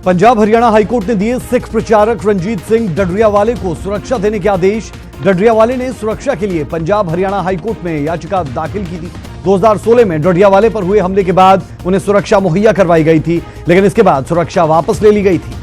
Punjab Haryana high court ने दिए सिख प्रचारक रंजीत सिंह डडरियावाले को सुरक्षा देने के आदेश। डडरियावाले ने सुरक्षा के लिए पंजाब हरियाणा हाईकोर्ट में याचिका दाखिल की थी। 2016 में डडरियावाले पर हुए हमले के बाद उन्हें सुरक्षा मुहैया करवाई गई थी, लेकिन इसके बाद सुरक्षा वापस ले ली गई थी।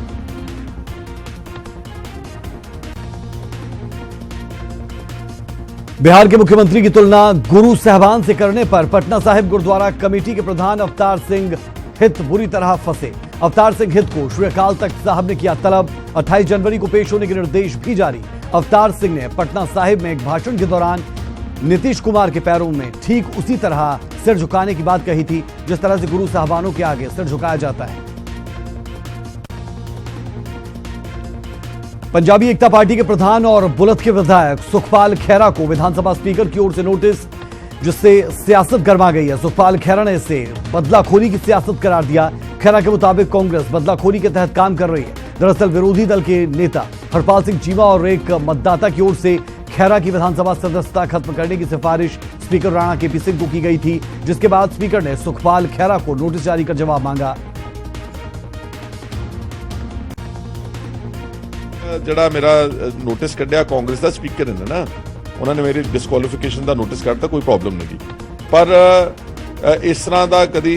बिहार के मुख्यमंत्री की तुलना गुरु साहबान से करने पर पटना साहिब गुरुद्वारा कमेटी के प्रधान अवतार सिंह हित बुरी तरह फंसे। अवतार सिंह हित को श्री अकाल तख्त साहब ने किया तलब। 28 जनवरी को पेश होने के निर्देश भी जारी। अवतार सिंह ने पटना साहिब में एक भाषण के दौरान नीतीश कुमार के पैरों में ठीक उसी तरह सिर झुकाने की बात कही थी जिस तरह से गुरु साहबानों के आगे सिर झुकाया जाता है। पंजाबी एकता पार्टी के प्रधान और बुलंद के विधायक सुखपाल खैरा को विधानसभा स्पीकर की ओर से नोटिस, जिससे सियासत गर्मा गई है। सुखपाल खैरा ने इसे बदलाखोरी की सियासत करार दिया। खैरा के मुताबिक कांग्रेस बदलाखोरी के तहत काम कर रही है। दरअसल विरोधी दल के नेता हरपाल सिंह चीमा और एक मतदाता की ओर से खैरा की विधानसभा सदस्यता खत्म करने की सिफारिश स्पीकर राणा केपी सिंह को की गई थी, जिसके बाद स्पीकर ने सुखपाल खैरा को नोटिस जारी कर जवाब मांगा। ਜਿਹੜਾ ਮੇਰਾ ਨੋਟਿਸ ਕੱਢਿਆ ਕਾਂਗਰਸ ਦਾ ਸਪੀਕਰ ਨੇ ਨਾ, ਉਹਨਾਂ ਨੇ ਮੇਰੀ ਡਿਸਕੁਆਲੀਫਿਕੇਸ਼ਨ ਦਾ ਨੋਟਿਸ ਕੱਢਤਾ, ਕੋਈ ਪ੍ਰੋਬਲਮ ਨਹੀਂ। ਪਰ ਇਸ ਤਰ੍ਹਾਂ ਦਾ ਕਦੀ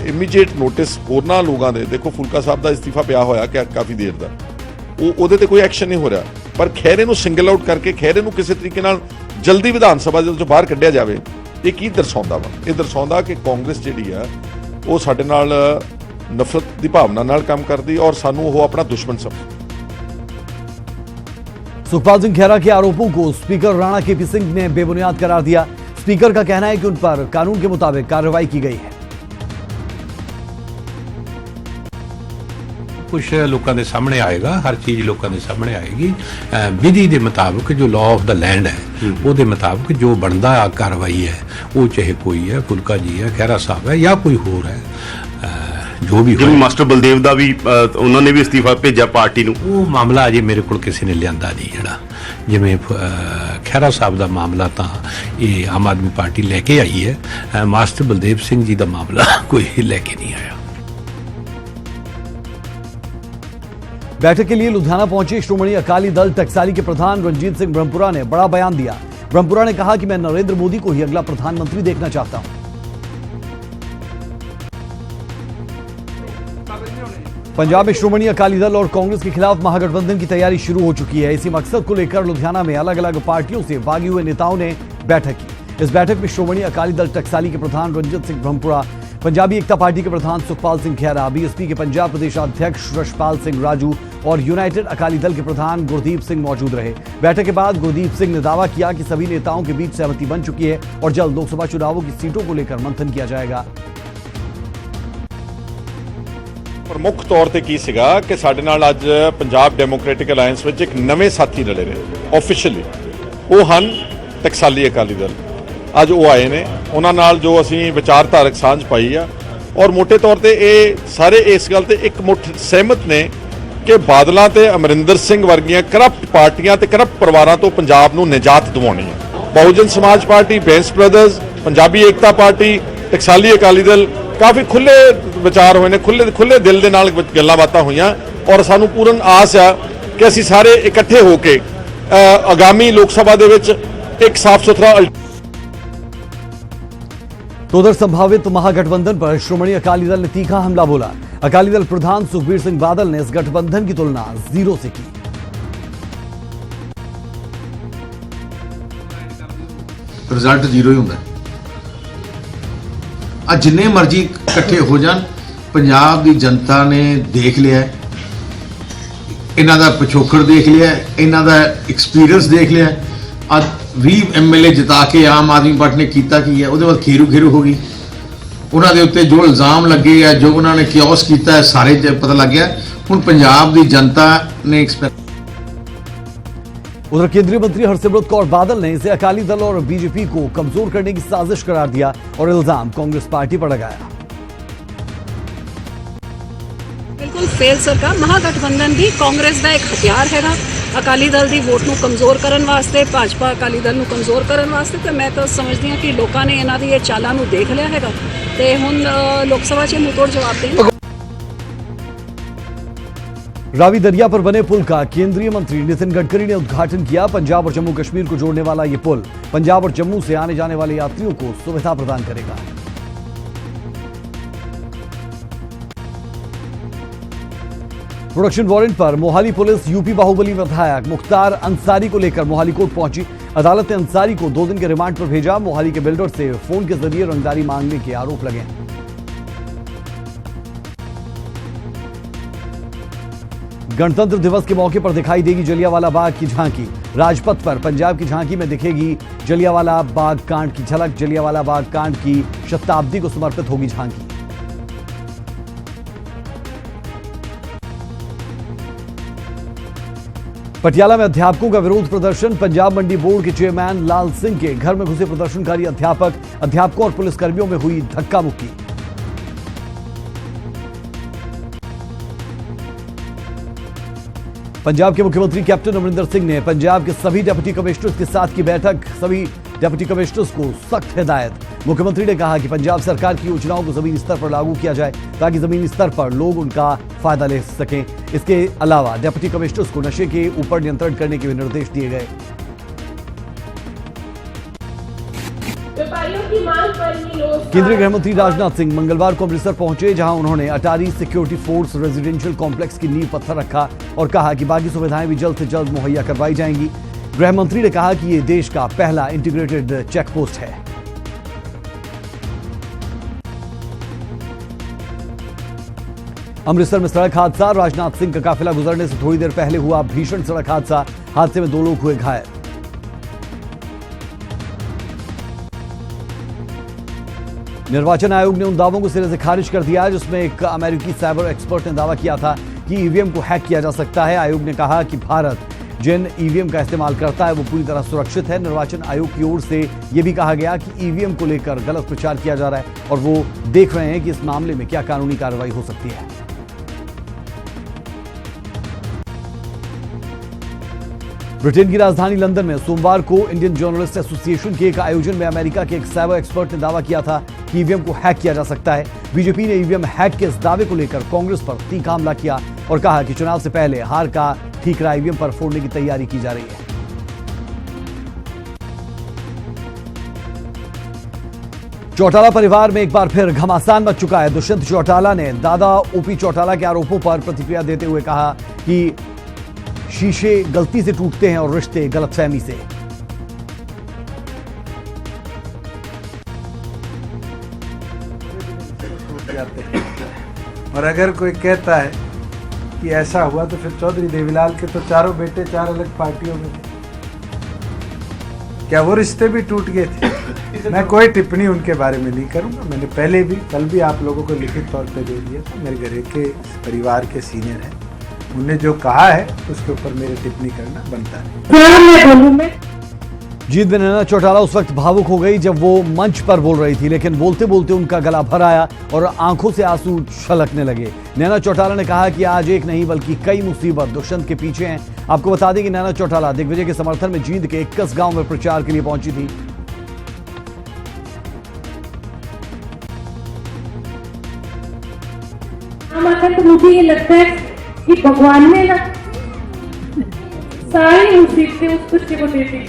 ਇਮੀਡੀਏਟ ਨੋਟਿਸ ਹੋਰਨਾਂ ਲੋਕਾਂ ਦੇ, ਦੇਖੋ ਫੁਲਕਾ ਸਾਹਿਬ ਦਾ ਇਸਤੀਫਾ ਪਿਆ ਹੋਇਆ ਕਿ ਕਾਫੀ ਦੇਰ ਦਾ, ਉਹਦੇ ਤੇ ਕੋਈ ਐਕਸ਼ਨ ਨਹੀਂ ਹੋ ਰਿਹਾ। ਪਰ ਖੈਰੇ ਨੂੰ ਸਿੰਗਲ ਆਊਟ ਕਰਕੇ ਖੈਰੇ ਨੂੰ ਕਿਸੇ ਤਰੀਕੇ ਨਾਲ ਜਲਦੀ ਵਿਧਾਨ ਸਭਾ ਦੇ ਵਿੱਚੋਂ ਬਾਹਰ ਕੱਢਿਆ ਜਾਵੇ, ਇਹ ਕੀ ਦਰਸਾਉਂਦਾ ਵਾ? ਇਹ ਦਰਸਾਉਂਦਾ ਕਿ ਕਾਂਗਰਸ ਜਿਹੜੀ ਆ ਉਹ ਸਾਡੇ ਨਾਲ ਨਫ਼ਰਤ ਦੀ ਭਾਵਨਾ ਨਾਲ ਕੰਮ ਕਰਦੀ ਔਰ ਸਾਨੂੰ ਉਹ ਆਪਣਾ ਦੁਸ਼ਮਣ ਸਮਝਦੀ। सुखपाल सिंह खैरा के आरोपों को स्पीकर राणा केपी सिंह ने बेबुनियाद करार दिया। स्पीकर का कहना है कि उन पर कानून के मुताबिक कार्रवाई की गई है। कुछ लोगों के सामने आएगा, हर चीज लोगों के सामने आएगी। विधि के मुताबिक जो लॉ ऑफ द लैंड है वो मुताबिक जो बनता कार्रवाई है, वो चाहे कोई है, फुलका जी है, खैरा साहब है या कोई होर है, जो भी जिवें मास्टर बलदेव का भी उन्होंने भी इस्तीफा भेजा पार्टी नूं। वो मामला अजे मेरे को किसी ने लिया नहीं। जड़ा जिवें खैरा साहब का मामला तो ये आम आदमी पार्टी लैके आई है, मास्टर बलदेव सिंह जी का मामला कोई लैके नहीं आया। बैठक के लिए लुधियाना पहुंचे श्रोमणी अकाली दल टकसाली के प्रधान रंजीत सिंह ब्रह्मपुरा ने बड़ा बयान दिया। ब्रह्मपुरा ने कहा कि मैं नरेंद्र मोदी को ही अगला प्रधानमंत्री देखना चाहता हूं। पंजाब में श्रोमणी अकाली दल और कांग्रेस के खिलाफ महागठबंधन की तैयारी शुरू हो चुकी है। इसी मकसद को लेकर लुधियाना में अलग अलग पार्टियों से भागी हुए नेताओं ने बैठक की। इस बैठक में श्रोमणी अकाली दल टकसाली के प्रधान रंजीत सिंह ब्रह्मपुरा, पंजाबी एकता पार्टी के प्रधान सुखपाल सिंह खैरा, बीएसपी के पंजाब प्रदेशाध्यक्ष रशपाल सिंह राजू और यूनाइटेड अकाली दल के प्रधान गुरदीप सिंह मौजूद रहे। बैठक के बाद गुरदीप सिंह ने दावा किया कि सभी नेताओं के बीच सहमति बन चुकी है और जल्द लोकसभा चुनावों की सीटों को लेकर मंथन किया जाएगा। प्रमुख तौर पर की सीगा कि साडे नाल अज पंजाब डेमोक्रेटिक अलायंस विच एक नवे साथी रले ने ऑफिशियली, वो हन टकसाली अकाली दल। अज वो आए ने, उन्हां नाल जो असीं विचारधारक सांझ पाई आ और मोटे तौर पर ये सारे इस गल ते एक मुठ सहमत ने कि बादलों ते अमरिंदर सिंह वर्गियां करप्ट पार्टियां ते करप्ट परिवारां तो पंजाब नूं निजात दिवाउणी है। बहुजन समाज पार्टी, बैंस ब्रदर्स, पंजाबी एकता पार्टी, टकसाली अकाली दल काफ़ी खुले विचार हुए ने, खुले दिल के नाल गल्लां बातां होईयां और सानू पूर्ण आस आ कि असीं सारे इकट्ठे होकर आगामी लोकसभा दे विच एक साफ सुथरा। तो उधर संभावित महागठबंधन पर श्रोमणी अकाली दल ने तीखा हमला बोला। अकाली दल प्रधान सुखबीर सिंह बादल ने इस गठबंधन की तुलना जीरो से की। रिजल्ट जीरो ही होंगे। आज जिन्ने मर्जी इकट्ठे हो जान, पंजाब की जनता ने देख लिया, इन्हां दा पिछोकड़ देख लिया, इन्हां दा एक्सपीरियंस देख लिया। आज 20 MLA जिता के आम आदमी पार्टी ने किया की है, उसके बाद खेरू खेरू हो गई। उन्होंने उत्ते जो इल्जाम लगे है, जो उन्होंने क्योस किया है, सारे पता लग गया। हुण पंजाब की जनता ने एक्सपेक्ट। उधर केंद्रीय मंत्री हरसिमरत कौर बादल ने इसे अकाली दल और बीजेपी को कमजोर करने की साजिश करार दिया और इल्जाम कांग्रेस पार्टी पर लगाया। बिल्कुल फेल सरकार। महागठबंधन भी कांग्रेस का एक हथियार है। अकाली दल की वोट नूं कमजोर करने वास्ते, भाजपा अकाली दल नूं कमजोर करने वास्ते, तो मैं तो समझती हूँ कि लोगों ने इन्हां दी ये चालां नूं देख लिया है ते हुण लोकसभा 'च मुंह तोड़ जवाब देण। रावी दरिया पर बने पुल का केंद्रीय मंत्री नितिन गडकरी ने उद्घाटन किया। पंजाब और जम्मू कश्मीर को जोड़ने वाला यह पुल पंजाब और जम्मू से आने जाने वाले यात्रियों को सुविधा प्रदान करेगा। प्रोडक्शन वारंट पर मोहाली पुलिस यूपी बाहुबली विधायक मुख्तार अंसारी को लेकर मोहाली कोर्ट पहुंची। अदालत ने अंसारी को 2 दिन के रिमांड पर भेजा। मोहाली के बिल्डर से फोन के जरिए रंगदारी मांगने के आरोप लगे। गणतंत्र दिवस के मौके पर दिखाई देगी जलियांवाला बाग की झांकी। राजपथ पर पंजाब की झांकी में दिखेगी जलियांवाला बाग कांड की झलक। जलियांवाला बाग कांड की शताब्दी को समर्पित होगी झांकी। पटियाला में अध्यापकों का विरोध प्रदर्शन। पंजाब मंडी बोर्ड के चेयरमैन लाल सिंह के घर में घुसे प्रदर्शनकारी अध्यापकों और पुलिसकर्मियों में हुई धक्का मुक्की। पंजाब के मुख्यमंत्री कैप्टन अमरिंदर सिंह ने पंजाब के सभी डिप्टी कमिश्नर्स के साथ की बैठक। सभी डिप्टी कमिश्नर्स को सख्त हिदायत। मुख्यमंत्री ने कहा कि पंजाब सरकार की योजनाओं को जमीनी स्तर पर लागू किया जाए ताकि जमीनी स्तर पर लोग उनका फायदा ले सकें। इसके अलावा डिप्टी कमिश्नर्स को नशे के ऊपर नियंत्रण करने के भी निर्देश दिए गए। केंद्रीय गृह मंत्री राजनाथ सिंह मंगलवार को अमृतसर पहुंचे, जहां उन्होंने अटारी सिक्योरिटी फोर्स रेजिडेंशियल कॉम्प्लेक्स की नींव पत्थर रखा और कहा कि बाकी सुविधाएं भी जल्द से जल्द मुहैया करवाई जाएंगी। गृह मंत्री ने कहा कि यह देश का पहला इंटीग्रेटेड चेक पोस्ट है। अमृतसर में सड़क हादसा। राजनाथ सिंह का काफिला गुजरने से थोड़ी देर पहले हुआ भीषण सड़क हादसा। हादसे में 2 लोग हुए घायल। निर्वाचन आयोग ने उन दावों को सिरे से खारिज कर दिया जिसमें एक अमेरिकी साइबर एक्सपर्ट ने दावा किया था कि ईवीएम को हैक किया जा सकता है। आयोग ने कहा कि भारत जिन ईवीएम का इस्तेमाल करता है वो पूरी तरह सुरक्षित है। निर्वाचन आयोग की ओर से यह भी कहा गया कि ईवीएम को लेकर गलत प्रचार किया जा रहा है और वो देख रहे हैं कि इस मामले में क्या कानूनी कार्रवाई हो सकती है। ब्रिटेन की राजधानी लंदन में सोमवार को इंडियन जर्नलिस्ट एसोसिएशन के एक आयोजन में अमेरिका के एक साइबर एक्सपर्ट ने दावा किया था कि ईवीएम को हैक किया जा सकता है। बीजेपी ने ईवीएम हैक के इस दावे को लेकर कांग्रेस पर तीखा हमला किया और कहा कि चुनाव से पहले हार का ठीकरा ईवीएम पर फोड़ने की तैयारी की जा रही है। चौटाला परिवार में एक बार फिर घमासान मच चुका है। दुष्यंत चौटाला ने दादा ओपी चौटाला के आरोपों पर प्रतिक्रिया देते हुए कहा कि शीशे गलती से टूटते हैं और रिश्ते गलतफहमी से। और अगर कोई कहता है कि ऐसा हुआ तो फिर चौधरी देवीलाल के तो चारों बेटे 4 अलग पार्टियों में थे, क्या वो रिश्ते भी टूट गए थे? मैं कोई टिप्पणी उनके बारे में नहीं करूंगा। मैंने पहले भी कल भी आप लोगों को लिखित तौर पे दे दिया था। मेरे घर के परिवार के सीनियर हैं, उन्होंने जो कहा है उसके ऊपर मेरे टिप्पणी करना बनता है। जीत बेन नैना चौटाला उस वक्त भावुक हो गई जब वो मंच पर बोल रही थी, लेकिन बोलते बोलते उनका गला भर आया और आंखों से आंसू छलकने लगे। नैना चौटाला ने कहा कि आज एक नहीं बल्कि कई मुसीबत दुष्यंत के पीछे हैं। आपको बता दें कि नैना चौटाला दिग्विजय के समर्थन में जींद के 21 गांव में प्रचार के लिए पहुंची थी। तो मुझे ये लगता है कि भगवान ने ना सारी मुसीबतें उस बच्चे को दे दी।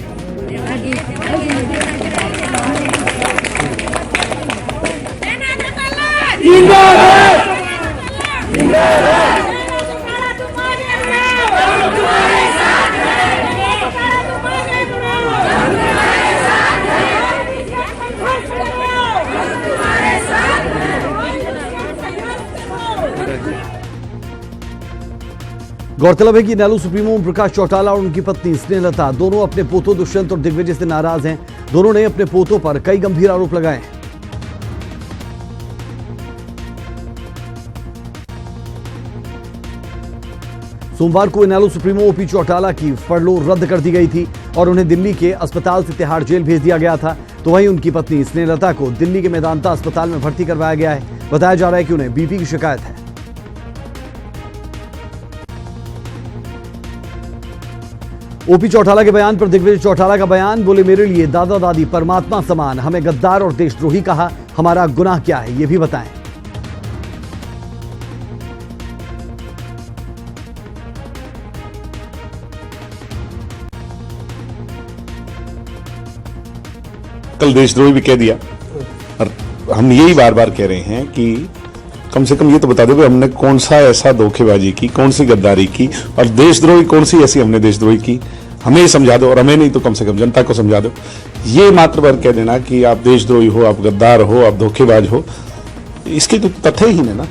गौरतलब है कि नेहरू सुप्रीमो ओम प्रकाश चौटाला और उनकी पत्नी स्नेहलता दोनों अपने पोतों दुष्यंत और दिग्विजय से नाराज हैं। दोनों ने अपने पोतों पर कई गंभीर आरोप लगाए। सोमवार को नेहरू सुप्रीमो ओपी चौटाला की फरलो रद्द कर दी गई थी और उन्हें दिल्ली के अस्पताल से तिहाड़ जेल भेज दिया गया था। तो वहीं उनकी पत्नी स्नेहलता को दिल्ली के मेदांता अस्पताल में भर्ती करवाया गया है। बताया जा रहा है कि उन्हें बीपी की शिकायत है। ओपी चौटाला के बयान पर दिग्विजय चौटाला का बयान, बोले मेरे लिए दादा दादी परमात्मा समान, हमें गद्दार और देशद्रोही कहा, हमारा गुनाह क्या है ये भी बताएं। कल देशद्रोही भी कह दिया। और हम यही बार बार कह रहे हैं कि कम से कम ये तो बता दो कि हमने कौन सा ऐसा धोखेबाजी की, कौन सी गद्दारी की, और देशद्रोही कौन सी ऐसी हमने देशद्रोही की, हमें ही समझा दो, और हमें नहीं तो कम से कम जनता को समझा दो। ये मात्र बार कह देना कि आप देशद्रोही हो, आप गद्दार हो, आप धोखेबाज हो, इसके तो तथ्य ही नहीं ना।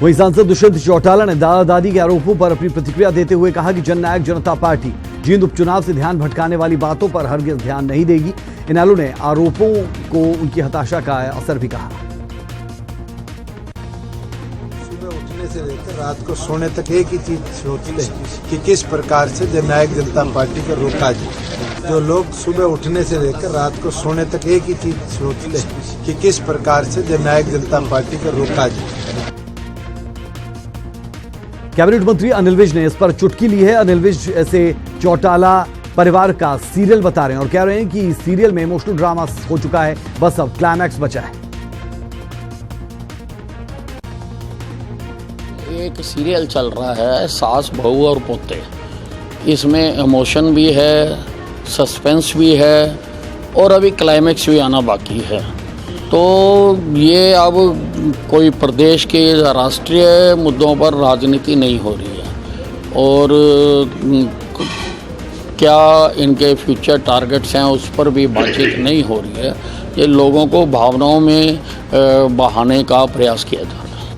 वहीं सांसद दुष्यंत चौटाला ने दादा दादी के आरोपों पर अपनी प्रतिक्रिया देते हुए कहा कि जननायक जनता पार्टी जींद उपचुनाव से ध्यान भटकाने वाली बातों पर हरगिज ध्यान नहीं देगी। इनेलो ने आरोपों को उनकी हताशा का असर भी कहा। सुबह उठने से लेकर रात को सोने तक एक ही चीज सोच ले कि किस प्रकार से जननायक जनता पार्टी को रोका जाए। जो लोग सुबह उठने से लेकर रात को सोने तक एक ही चीज सोच ले कि किस प्रकार से जननायक जनता पार्टी को रोका जाए। कैबिनेट मंत्री अनिल विज ने इस पर चुटकी ली है। अनिल विज ऐसे चौटाला परिवार का सीरियल बता रहे हैं और कह रहे हैं कि सीरियल में इमोशनल ड्रामा हो चुका है, बस अब क्लाइमैक्स बचा है। एक सीरियल चल रहा है सास बहू और पोते, इसमें इमोशन भी है, सस्पेंस भी है और अभी क्लाइमैक्स भी आना बाकी है। तो ये अब कोई प्रदेश के राष्ट्रीय मुद्दों पर राजनीति नहीं हो रही है और क्या इनके फ्यूचर टारगेट्स हैं उस पर भी बातचीत नहीं हो रही है। ये लोगों को भावनाओं में बहाने का प्रयास किया जा रहा है।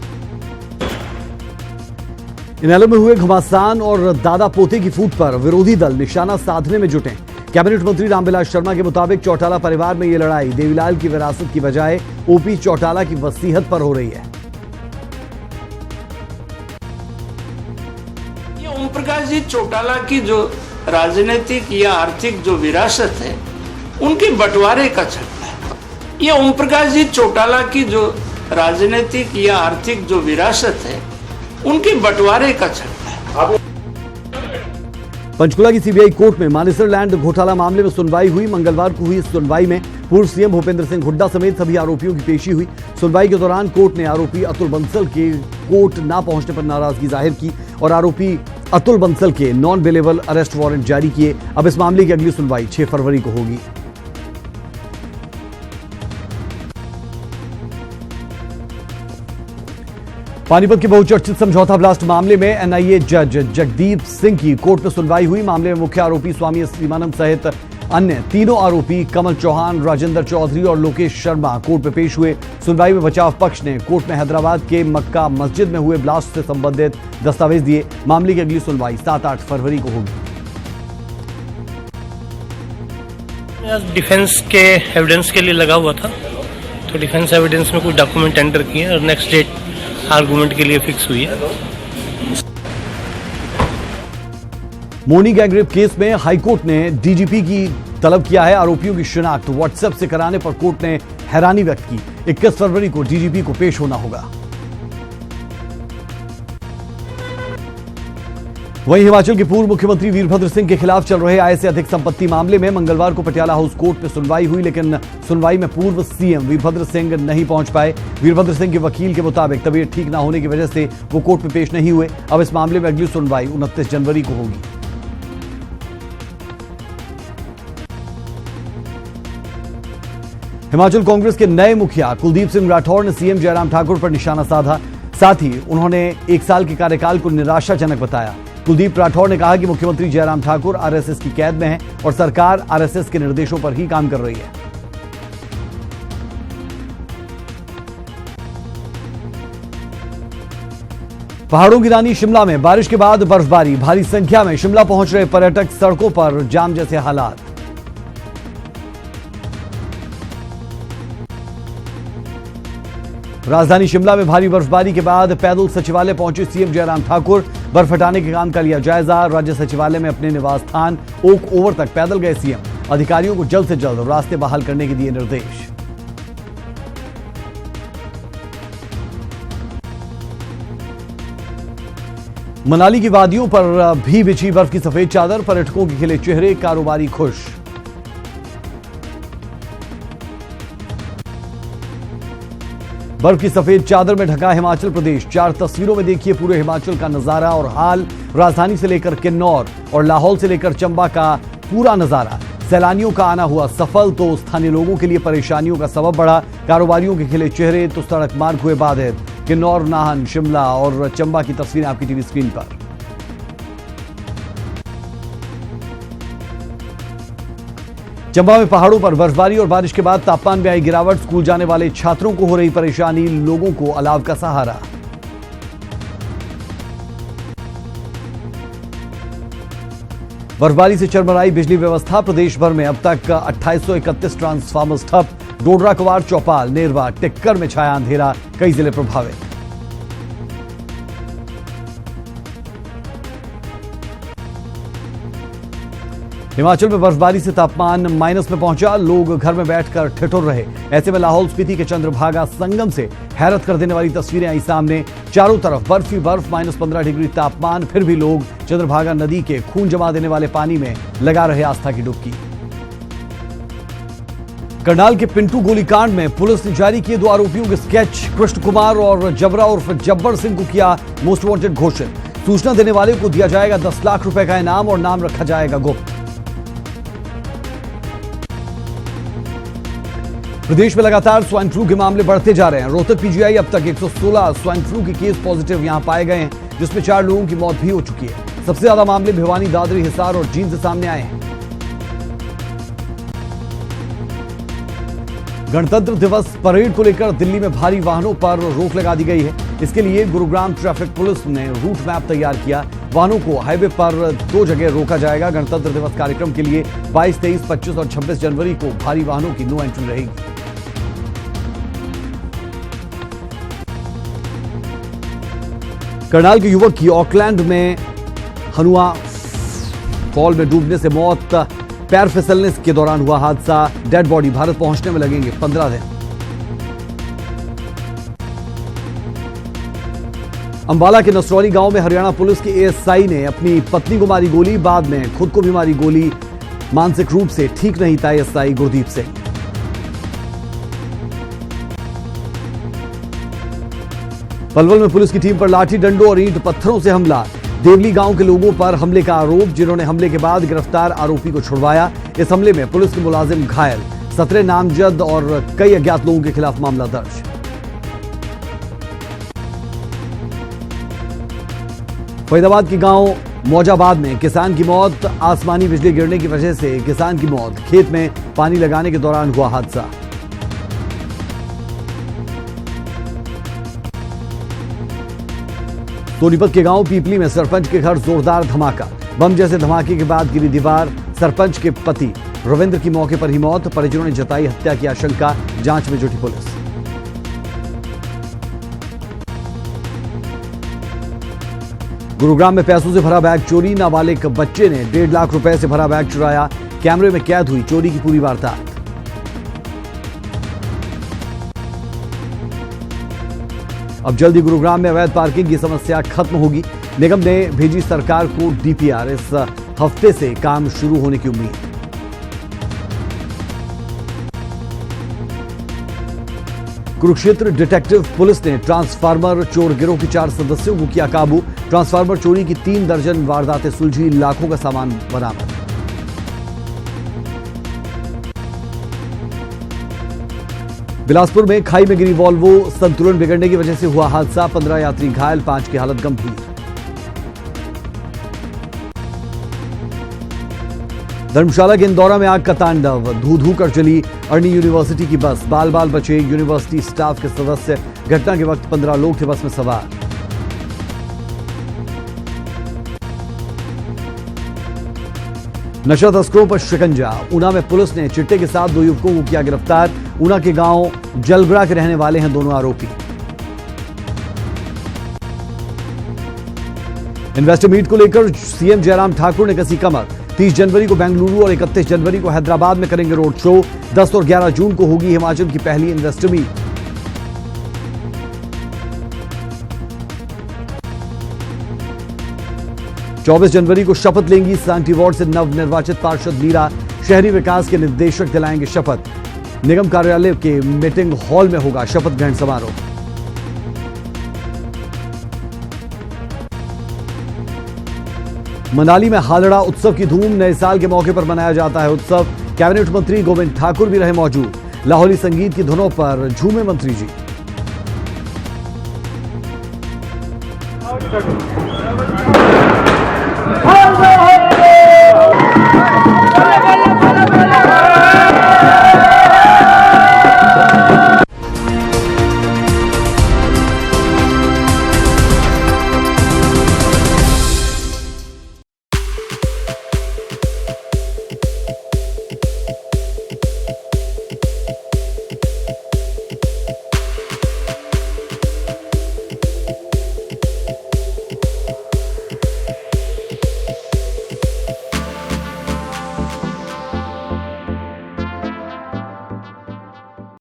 इनेलो में हुए घमासान और दादा पोते की फूट पर विरोधी दल निशाना साधने में जुटे। कैबिनेट मंत्री रामविलास शर्मा के मुताबिक चौटाला परिवार में ये लड़ाई देवीलाल की विरासत की बजाय ओपी चौटाला की वसीयत पर हो रही है। ये ओम प्रकाश जी चौटाला की जो राजनीतिक या आर्थिक जो विरासत है उनके बंटवारे का झगड़ा है। ये ओम प्रकाश जी चौटाला की जो राजनीतिक या आर्थिक जो विरासत है उनके बंटवारे का झगड़ा है। पंचकुला की सीबीआई कोर्ट में मानेसर लैंड घोटाला मामले में सुनवाई हुई। मंगलवार को हुई इस सुनवाई में पूर्व सीएम भूपेंद्र सिंह हुड्डा समेत सभी आरोपियों की पेशी हुई। सुनवाई के दौरान कोर्ट ने आरोपी अतुल बंसल के कोर्ट न पहुंचने पर नाराजगी जाहिर की और आरोपी अतुल बंसल के नॉन बेलेबल अरेस्ट वारंट जारी किए। अब इस मामले की अगली सुनवाई 6 फरवरी को होगी। पानीपत के बहुचर्चित समझौता ब्लास्ट मामले में एनआईए जज जगदीप सिंह की कोर्ट में सुनवाई हुई। मामले में मुख्य आरोपी स्वामी श्रीमानंद सहित अन्य तीनों आरोपी कमल चौहान, राजेंद्र चौधरी और लोकेश शर्मा कोर्ट में पेश हुए। सुनवाई में बचाव पक्ष ने कोर्ट में हैदराबाद के मक्का मस्जिद में हुए ब्लास्ट से संबंधित दस्तावेज दिए। मामले की अगली सुनवाई 7-8 फरवरी को होगी। डिफेंस के एविडेंस के लिए लगा हुआ था, तो डिफेंस एविडेंस में कुछ डॉक्यूमेंट एंटर किए और नेक्स्ट डेट आर्गुमेंट के लिए फिक्स हुई है। मोनी गैंगरेप केस में हाईकोर्ट ने डीजीपी की तलब किया है। आरोपियों की शिनाख्त व्हाट्सएप से कराने पर कोर्ट ने हैरानी व्यक्त की। 21 फरवरी को डीजीपी को पेश होना होगा। वहीं हिमाचल के पूर्व मुख्यमंत्री वीरभद्र सिंह के खिलाफ चल रहे आय से अधिक संपत्ति मामले में मंगलवार को पटियाला हाउस कोर्ट में सुनवाई हुई, लेकिन सुनवाई में पूर्व सीएम वीरभद्र सिंह नहीं पहुंच पाए। वीरभद्र सिंह के वकील के मुताबिक तबीयत ठीक न होने की वजह से वो कोर्ट में पेश नहीं हुए। अब इस मामले में अगली सुनवाई 29 जनवरी को होगी। हिमाचल कांग्रेस के नए मुखिया कुलदीप सिंह राठौर ने सीएम जयराम ठाकुर पर निशाना साधा। साथ ही उन्होंने 1 साल के कार्यकाल को निराशाजनक बताया। कुलदीप राठौर ने कहा कि मुख्यमंत्री जयराम ठाकुर आरएसएस की कैद में है और सरकार आरएसएस के निर्देशों पर ही काम कर रही है। पहाड़ों की रानी शिमला में बारिश के बाद बर्फबारी, भारी संख्या में शिमला पहुंच रहे पर्यटक, सड़कों पर जाम जैसे हालात। राजधानी शिमला में भारी बर्फबारी के बाद पैदल सचिवालय पहुंचे सीएम जयराम ठाकुर। बर्फ हटाने के काम का लिया जायजा। राज्य सचिवालय में अपने निवास स्थान ओक ओवर तक पैदल गए सीएम। अधिकारियों को जल्द से जल्द रास्ते बहाल करने के दिए निर्देश। मनाली की वादियों पर भी बिछी बर्फ की सफेद चादर, पर्यटकों के खिले चेहरे, कारोबारी खुश। बर्फ की सफेद चादर में ढका हिमाचल प्रदेश। 4 तस्वीरों में देखिए पूरे हिमाचल का नजारा और हाल। राजधानी से लेकर किन्नौर और लाहौल से लेकर चंबा का पूरा नजारा। सैलानियों का आना हुआ सफल तो स्थानीय लोगों के लिए परेशानियों का सबब बढ़ा। कारोबारियों के खिले चेहरे तो सड़क मार्ग हुए बाधित। किन्नौर, नाहन, शिमला और चंबा की तस्वीरें आपकी टीवी स्क्रीन पर। चंबा में पहाड़ों पर बर्फबारी और बारिश के बाद तापमान में आई गिरावट। स्कूल जाने वाले छात्रों को हो रही परेशानी, लोगों को अलाव का सहारा। बर्फबारी से चरमराई बिजली व्यवस्था। प्रदेश भर में अब तक 2831 ट्रांसफार्मर्स ठप। डोडरा, कुवार, चौपाल, नेरवा, टिक्कर में छाया अंधेरा। कई जिले प्रभावित। हिमाचल में बर्फबारी से तापमान माइनस में पहुंचा। लोग घर में बैठकर ठिठुर रहे। ऐसे में लाहौल स्पीति के चंद्रभागा संगम से हैरत कर देने वाली तस्वीरें आई सामने। चारों तरफ बर्फ ही बर्फ, -15 डिग्री तापमान। फिर भी लोग चंद्रभागा नदी के खून जमा देने वाले पानी में लगा रहे आस्था की डुबकी। करनाल के पिंटू गोलीकांड में पुलिस ने जारी किए 2 आरोपियों के स्केच। कृष्ण कुमार और जबरा उर्फ जब्बर सिंह को किया मोस्ट वांटेड घोषित। सूचना देने वाले को दिया जाएगा 10 लाख रुपए का इनाम और नाम रखा जाएगा गुप्त। प्रदेश में लगातार स्वाइन फ्लू के मामले बढ़ते जा रहे हैं। रोहतक पीजीआई अब तक 116 स्वाइन फ्लू के केस पॉजिटिव यहां पाए गए हैं, जिसमें 4 लोगों की मौत भी हो चुकी है। सबसे ज्यादा मामले भिवानी, दादरी, हिसार और जींद से सामने आए हैं। गणतंत्र दिवस परेड को लेकर दिल्ली में भारी वाहनों पर रोक लगा दी गई है। इसके लिए गुरुग्राम ट्रैफिक पुलिस ने रूट मैप तैयार किया। वाहनों को हाईवे पर 2 जगह रोका जाएगा। गणतंत्र दिवस कार्यक्रम के लिए 22, 23, 25 और 26 जनवरी को भारी वाहनों की नो एंट्री रहेगी। करनाल के युवक की ऑकलैंड में हनुआ फॉल में डूबने से मौत। पैर फिसलने के दौरान हुआ हादसा। डेड बॉडी भारत पहुंचने में लगेंगे 15 दिन। अंबाला के नसरौली गांव में हरियाणा पुलिस के एएसआई ने अपनी पत्नी को मारी गोली, बाद में खुद को भी मारी गोली। मानसिक रूप से ठीक नहीं था एएसआई गुरदीप सिंह। पलवल में पुलिस की टीम पर लाठी डंडों और ईंट पत्थरों से हमला। देवली गांव के लोगों पर हमले का आरोप, जिन्होंने हमले के बाद गिरफ्तार आरोपी को छुड़वाया। इस हमले में पुलिस के मुलाजिम घायल। 17 नामजद और कई अज्ञात लोगों के खिलाफ मामला दर्ज। फरीदाबाद के गांव मौजाबाद में किसान की मौत। आसमानी बिजली गिरने की वजह से किसान की मौत। खेत में पानी लगाने के दौरान हुआ हादसा। सोनीपत के गांव पीपली में सरपंच के घर जोरदार धमाका। बम जैसे धमाके के बाद गिरी दीवार। सरपंच के पति रविंद्र की मौके पर ही मौत। परिजनों ने जताई हत्या की आशंका। जांच में जुटी पुलिस। गुरुग्राम में पैसों से भरा बैग चोरी। नाबालिग बच्चे ने 1.5 लाख रुपए से भरा बैग चुराया। कैमरे में कैद हुई चोरी की पूरी वारदात। अब जल्दी गुरुग्राम में अवैध पार्किंग की समस्या खत्म होगी। निगम ने भेजी सरकार को डीपीआर। इस हफ्ते से काम शुरू होने की उम्मीद। कुरुक्षेत्र डिटेक्टिव पुलिस ने ट्रांसफार्मर चोर गिरोह के 4 सदस्यों को किया काबू। ट्रांसफार्मर चोरी की 3 दर्जन वारदातें सुलझी। लाखों का सामान बरामद। बिलासपुर में खाई में गिरी वॉल्वो। संतुलन बिगड़ने की वजह से हुआ हादसा। 15 यात्री घायल, 5 की हालत गंभीर। धर्मशाला के इंदौरा में आग का तांडव। धू धू कर चली अर्नी यूनिवर्सिटी की बस। बाल बाल बचे यूनिवर्सिटी स्टाफ के सदस्य। घटना के वक्त 15 लोग थे बस में सवार। नशा तस्करों पर शिकंजा। ऊना में पुलिस ने चिट्टे के साथ 2 युवकों को किया गिरफ्तार। ऊना के गांव जलबरा के रहने वाले हैं दोनों आरोपी। इन्वेस्टर मीट को लेकर सीएम जयराम ठाकुर ने कसी कमर। 30 जनवरी को बेंगलुरु और 31 जनवरी को हैदराबाद में करेंगे रोड शो। 10 और 11 जून को होगी हिमाचल की पहली इन्वेस्टर मीट। चौबीस जनवरी को शपथ लेंगी सांटी वार्ड से नवनिर्वाचित पार्षद मीरा। शहरी विकास के निदेशक दिलाएंगे शपथ। निगम कार्यालय के मीटिंग हॉल में होगा शपथ ग्रहण समारोह। मनाली में हालड़ा उत्सव की धूम, नए साल के मौके पर मनाया जाता है उत्सव। कैबिनेट मंत्री गोविंद ठाकुर भी रहे मौजूद। लाहौली संगीत की धुनों पर झूमे मंत्री जी। Oh,